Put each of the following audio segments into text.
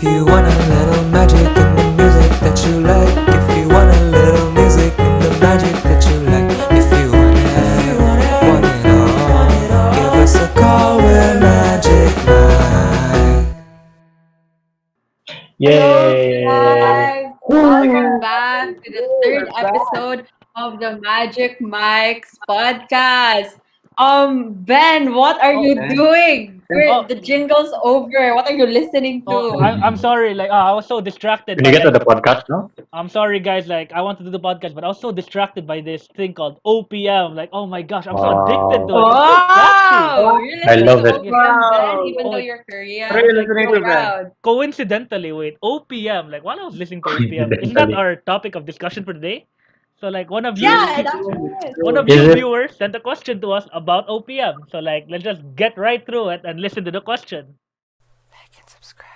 If you want a little magic in the music that you like, if you want a little music in the magic that you like, if you want it all, give us a call, we're Magic Mike. Hello, Yay! guys! Welcome Woo! back to the third We're back. episode of the Magic Mike's podcast. Ben, what are Oh you man. doing? Oh, The jingle's over. What are you listening to? I'm sorry. Like, I was so distracted Can you by get to like. the podcast now? I'm sorry, guys. Like, I wanted to do the podcast, but I was so distracted by this thing called OPM. Like, oh my gosh, I'm so addicted to Wow. it. It's so catchy. Wow! You're I listening love to it. Yeah. OPM, Ben, Wow. even Oh, though it, you're What are Korean. you like listening So to, Ben? proud. coincidentally, wait, OPM. Like, while I was listening to OPM, isn't that Coincidentally. our topic of discussion for today? So, like, Yeah, it True. actually is. one of Is you it? viewers sent a question to us about OPM. So, like, let's just get right through it and listen to the question. Like and subscribe.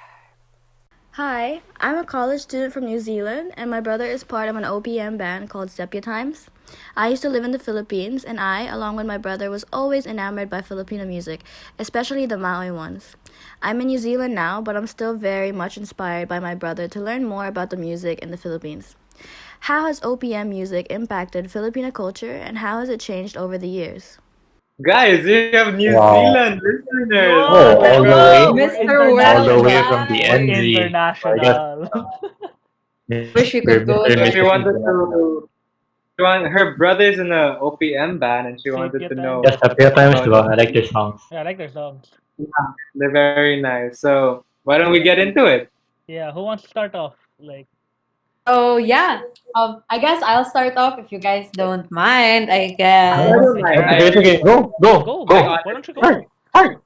Hi, I'm a college student from New Zealand, and my brother is part of an OPM band called Sepia Times. I used to live in the Philippines, and I, along with my brother, was always enamored by Filipino music, especially the Maui ones. I'm in New Zealand now, but I'm still very much inspired by my brother to learn more about the music in the Philippines. How has OPM music impacted Filipino culture, and how has it changed over the years? Guys, we have New Wow. Zealand listeners. Oh Oh, What? my all the god. Hello, way, we're Mr. all the way international. from the We're Worldwide. NZ. I guess international. Wish we could go Mr. and So she there. Mrs. wanted International. her brother's in a OPM band and she wanted Sepia to times. Yes, know a few times, about diba? I like your songs. Yeah, I like their songs. they're very nice. So why don't we get into it? Yeah, who wants to start off? Like, So yeah, I guess I'll start off if you guys don't mind. I I guess. don't okay, mind. sure. Okay, it's okay. Go, go, Go, I go. go. Why don't you go? honestly Start, start.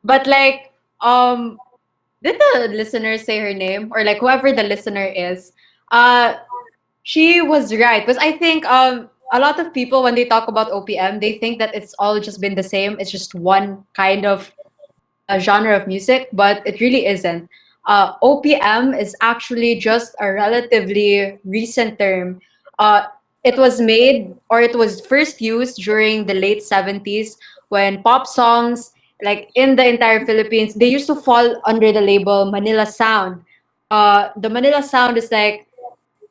But like, did the listener say her name or like whoever the listener is? Uh, she was right because I think a lot of people when they talk about OPM, they think that it's all just been the same. It's just one kind of a genre of music, but it really isn't. OPM is actually just a relatively recent term. Uh, it was made or it was first used during the late 70s when pop songs, like in the entire Philippines, they used to fall under the label Manila Sound. The Manila Sound is like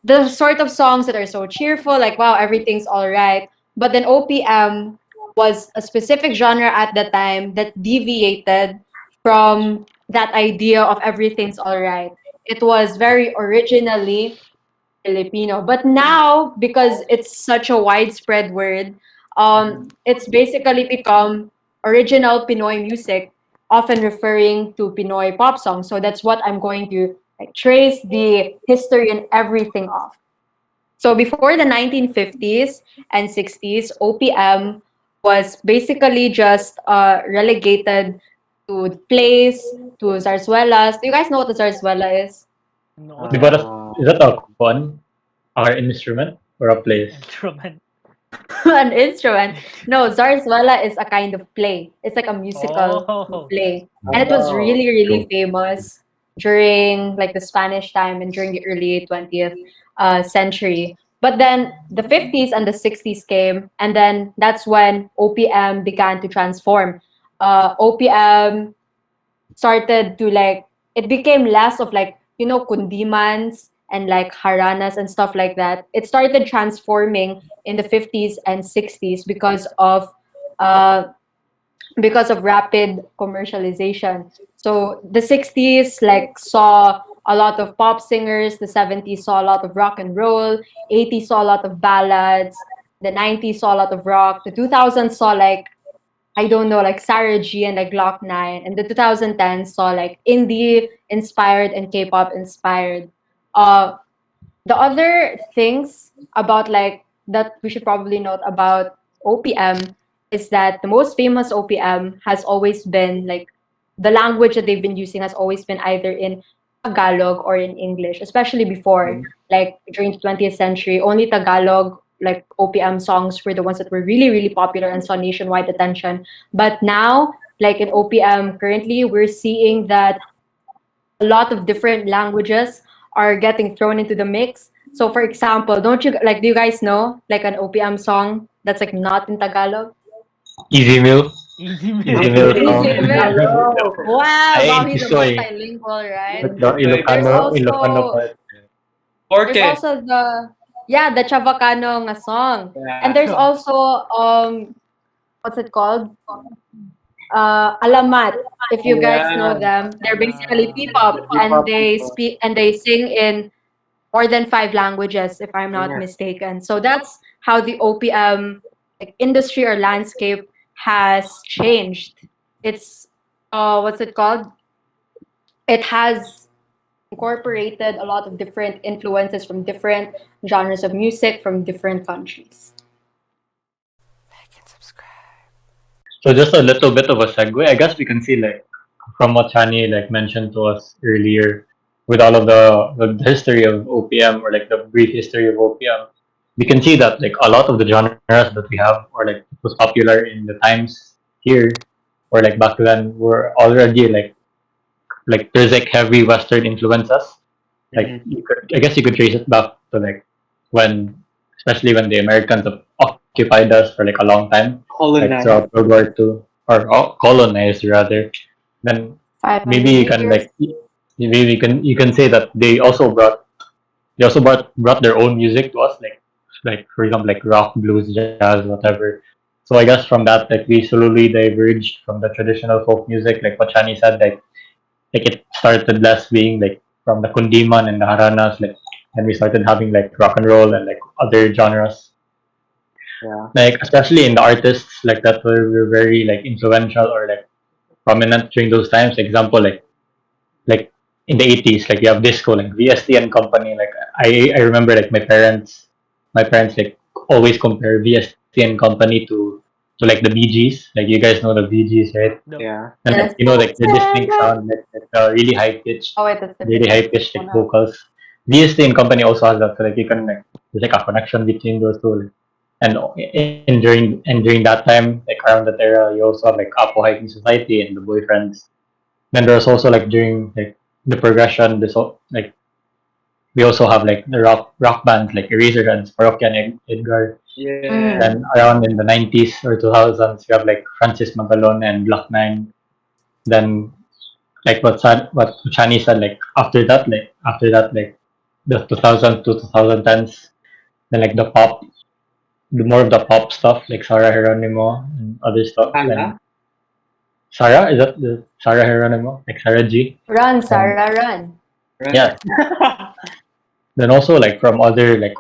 the sort of songs that are so cheerful, like wow, everything's all right. But then OPM was a specific genre at the time that deviated from that idea of everything's all right. It was very originally Filipino, but now because it's such a widespread word, it's basically become original Pinoy music, often referring to Pinoy pop songs. So that's what I'm going to like trace the history and everything of. So before the 1950s and 60s, OPM was basically just relegated to plays, to zarzuelas. Do you guys know what the zarzuela is? No, what's Diba, that? is that a one? Our instrument or a place? Instrument. An instrument. No, zarzuela is a kind of play. It's like a musical Oh, play. And it was Oh, really, really true. famous during like the Spanish time and during the early 20th century. But then the 50s and the 60s came, and then that's when OPM began to transform. OPM started to like it became less of like kundimans and like haranas and stuff like that. It started transforming in the 50s and 60s uh because of rapid commercialization. So the 60s like saw a lot of pop singers, the 70s saw a lot of rock and roll, 80s saw a lot of ballads, the 90s saw a lot of rock, the 2000s saw like I don't know, like Sarah G and like Glock 9. And the 2010s saw like indie inspired and K-pop inspired. Uh, the other things about like that we should probably note about OPM is that the most famous OPM has always been like the language that they've been using has always been either in Tagalog or in English, especially before like during the 20th century, only Tagalog like OPM songs were the ones that were really really popular and saw nationwide attention. But now like in OPM currently we're seeing that a lot of different languages are getting thrown into the mix. So for example, don't you do you guys know like an OPM song that's like not in Tagalog? Easy meal. Easy Easy milk. milk Easy song. milk. Wow, Ay, Bobby's a Tisoy. multilingual, right? With the There's Ilocano also part. there's Orchid. also the Chavacano nga song. And there's Yeah. also what's it called? Alamat. If you guys know Yeah. them, they're basically Ah, P-pop and Hip-hop people. they sing in more than 5 languages, if I'm not Yeah. mistaken. So that's how the OPM like industry or landscape has changed. It's what's it called? It has incorporated a lot of different influences from different genres of music from different countries. Like and subscribe. So just a little bit of a segue. I guess we can see like from what Chani like mentioned to us earlier, with all of the history of OPM or like the brief history of OPM, we can see that like a lot of the genres that we have or like was popular in the times here or like back then were already like there's like heavy Western influences. Like Mhm. I guess you could trace it back to like when, especially when the Americans have occupied us for like a long time, like Colonized. throughout World War II or colonized rather. Then maybe 500 you can years. like maybe you can say that they also brought their own music to us, like for example like rock, blues, jazz, whatever. So I guess from that like we slowly diverged from the traditional folk music, like what Shani said, like it started less being like from the kundiman and the haranas, like and we started having like rock and roll and like other genres, Yeah. like especially in the artists like that were very like influential or like prominent during those times. Example like in the 80s, like you have disco like VST and company. Like I remember like my parents like always compare VST and company to like the Bee Gees. Like you guys know the Bee Gees, right? the Yeah. And like Yes. like the distinct sound, like really high pitched, Oh wait, that's really different. high pitched like vocals. VST and company also has that, so like you can like there's like a connection between those two. Like, and during that time, like around that era, you also have like Apo Hiking Society and the Boyfriends. Then there's also like during like the progression, like we also have like the rock bands like Eraserheads, Parokya and Edgar. Yeah. Then around in the 90s or 2000s, you have like Francis Magalon and Black Nine. Then like what Chani said, like after that, like the 2000 to 2010s, then like the more of the pop stuff, like Sarah Geronimo and other stuff. Hala. Then Sarah, is that the Sarah Geronimo? Like Sarah G. Run, And Sarah, run. Right. yeah, then also like from other like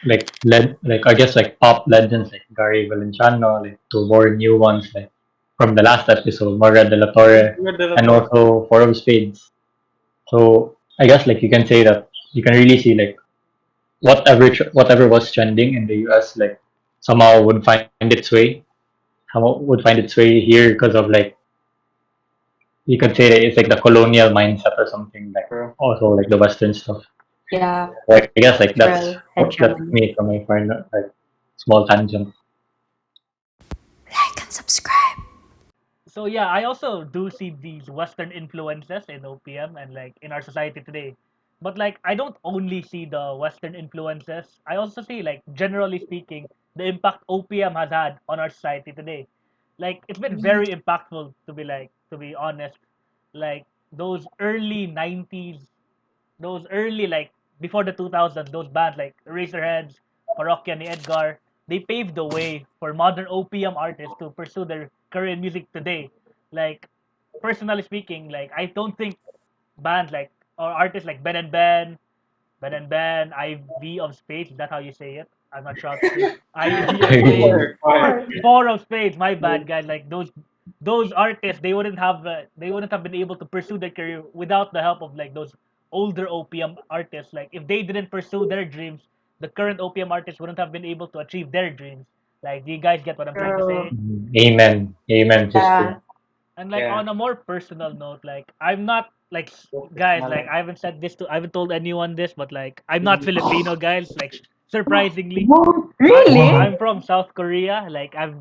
I guess like pop legends like Gary Valenciano, like to more new ones like from the last episode, Maria de la Torre, You're the and Lord. also Four of Spades. So I guess like you can say that you can really see like whatever was trending in the US like somehow would find its way here because of like you could say that it's like the colonial mindset or something like Bro. also like the Western stuff. Yeah, Like I guess like cultural that's hegemony. me from my point like small tangent. Like and subscribe. So yeah, I also do see these Western influences in OPM and like in our society today. But like I don't only see the Western influences. I also see like generally speaking the impact OPM has had on our society today. Like it's been very impactful to be honest. Like those early 90s, those early like before the 2000s, those bands like Eraserheads, Parokya, and Edgar, they paved the way for modern OPM artists to pursue their career in music today. Like personally speaking, like I don't think bands like or artists like Ben and Ben, IV of Spades, is that how you say it? I'm not sure how to say IV of Spades. Quiet. Four of Spades, my bad guys. Like those artists, they wouldn't have been able to pursue their career without the help of like those older OPM artists. Like if they didn't pursue their dreams, the current OPM artists wouldn't have been able to achieve their dreams. Like, do you guys get what I'm trying to True. say? Amen, Yeah. sister. And like Yeah. on a more personal note, like I'm not like guys, like I haven't told anyone this, but like I'm not Filipino, guys. Like surprisingly, Really? I'm from South Korea. Like I've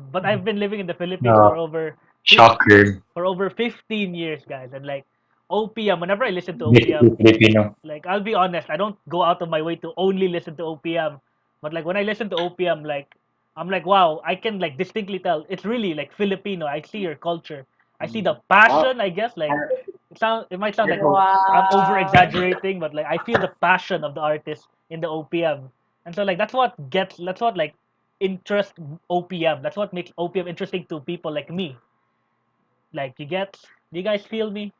been living in the Philippines No, fif- shocker. for over 15 years, guys. And like OPM, whenever I listen to Basically OPM, Filipino. like I'll be honest, I don't go out of my way to only listen to OPM. But like when I listen to OPM, like I'm like, wow, I can like distinctly tell it's really like Filipino. I see your culture. I see the passion. I guess like it might sound like I'm over Wow. exaggerating, but like I feel the passion of the artist in the OPM, and so like that's what like interest OPM. That's what makes OPM interesting to people like me. Like do you guys feel me?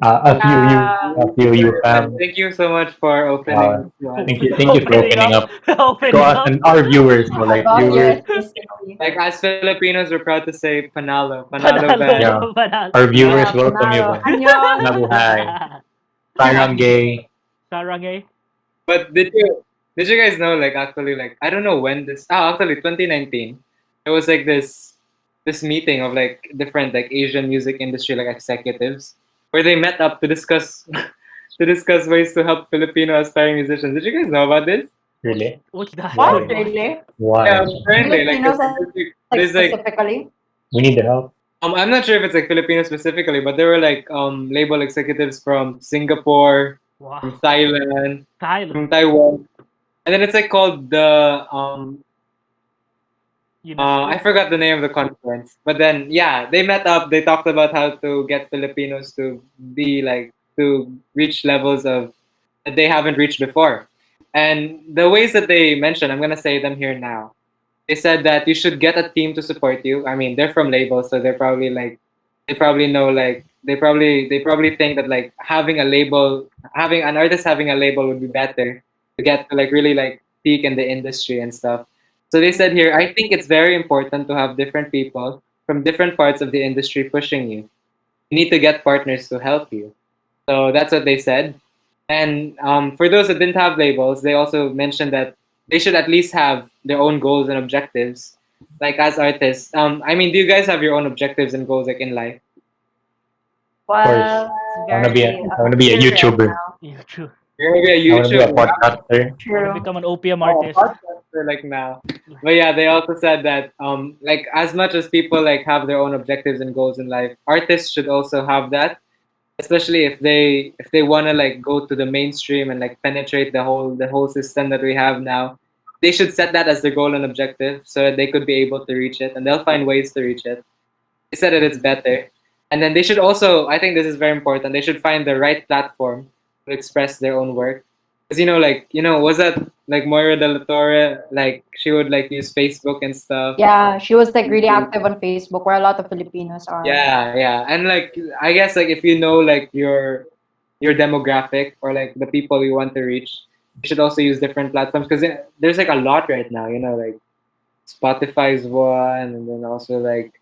Yeah. A few you, But fam. thank you so much for opening up to us. Thank you for Opening opening up, up to opening us up. and our viewers. So like About your viewers, ethnicity. Like as Filipinos, we're proud to say panalo, panalo band. yeah, Panalo, panalo. our Yeah, viewers welcome you, panalo. guys. Annyeong. Nabuhay, Sarangay. Sarangay. But did you guys know like actually like I don't know when this actually 2019 it was like this meeting of like different like Asian music industry like executives where they met up to discuss to discuss ways to help Filipino aspiring musicians. Did you guys know about this? Really? What's that? What, Why? really? Yeah, Why? apparently like Filipinos, like, there's like specifically? We need the help. I'm not sure if it's like Filipino specifically, but there were like label executives from Singapore, from Wow. Thailand, from Thailand. Taiwan, and then it's like called the I UNESCO. forgot the name of the conference, but then yeah, they met up. They talked about how to get Filipinos to be like to reach levels of that they haven't reached before, and the ways that they mentioned, I'm gonna say them here now. They said that you should get a team to support you. I mean, they're from labels, so they're probably like they probably know like they probably think that like having a label, having an artist having a label would be better to get to like really like peak in the industry and stuff. So they said here, I think it's very important to have different people from different parts of the industry pushing you. You need to get partners to help you. So that's what they said. And for those that didn't have labels, they also mentioned that they should at least have their own goals and objectives, like as artists. I mean, do you guys have your own objectives and goals like in life? Of course, Well, it's very I wanna be a true right YouTuber. now. Yeah, true. You're gonna be a I wanna be a YouTuber. podcaster. Want to True. become an OPM Oh, artist. podcaster like now. But yeah, they also said that like as much as people like have their own objectives and goals in life, artists should also have that, especially if they want to like go to the mainstream and like penetrate the whole system that we have now. They should set that as their goal and objective so that they could be able to reach it, and they'll find ways to reach it. They said that it's better. And then they should also, I think this is very important, they should find the right platform to express their own work. Because, like, was that like Moira de la Torre? Like, she would like use Facebook and stuff. Yeah, she was like really active on Facebook, where a lot of Filipinos are. Yeah, yeah. And like, I guess like if you know like your demographic or like the people you want to reach, you should also use different platforms because there's like a lot right now, like Spotify's one, and then also like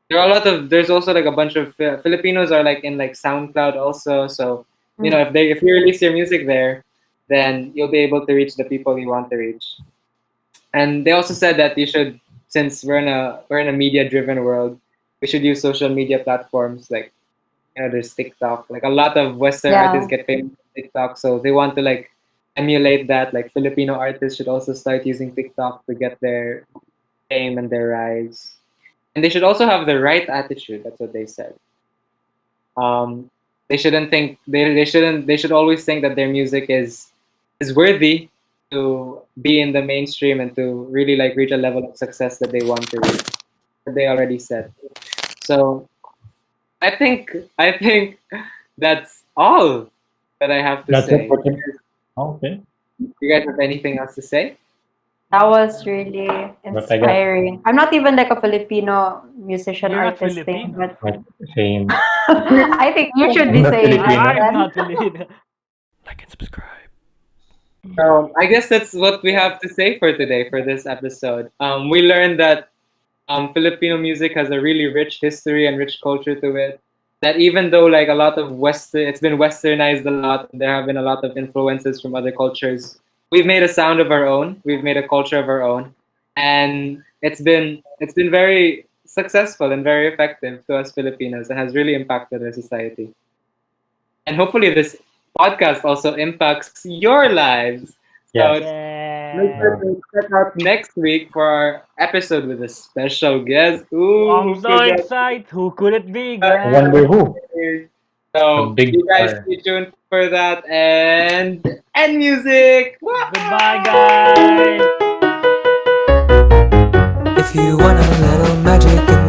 there are a lot of there's also like a bunch of Filipinos are like in like SoundCloud also. So if you release your music there, then you'll be able to reach the people you want to reach. And they also said that you should, since we're in a media driven world, we should use social media platforms like there's TikTok. Like a lot of Western Yeah. artists get famous on TikTok, so they want to like emulate that. Like Filipino artists should also start using TikTok to get their fame and their rise. And they should also have the right attitude. That's what they said. They shouldn't think they should always think that their music is worthy to be in the mainstream and to really like reach a level of success that they want to reach. That they already said. So I think that's all that I have to That's say. it for today. Okay. You guys have anything else to say? That was really But I guess inspiring. I'm not even like a Filipino musician You're not artist thing, Filipino. but like same. I think you should be I'm not saying Filipino. that. I'm not Filipino. Like and subscribe. I guess that's what we have to say for today for this episode. We learned that Filipino music has a really rich history and rich culture to it. That even though like a lot of it's been westernized a lot. There have been a lot of influences from other cultures. We've made a sound of our own. We've made a culture of our own, and it's been very successful and very effective to us Filipinos, and has really impacted our society. And hopefully, this podcast also impacts your lives. So Yes. make sure Yeah. to check out next week for our episode with a special guest. Ooh, I'm so excited. Who could it be, I guys? wonder who. So A big you guys star. stay tuned for that and music. Goodbye, guys. If you want a little magic in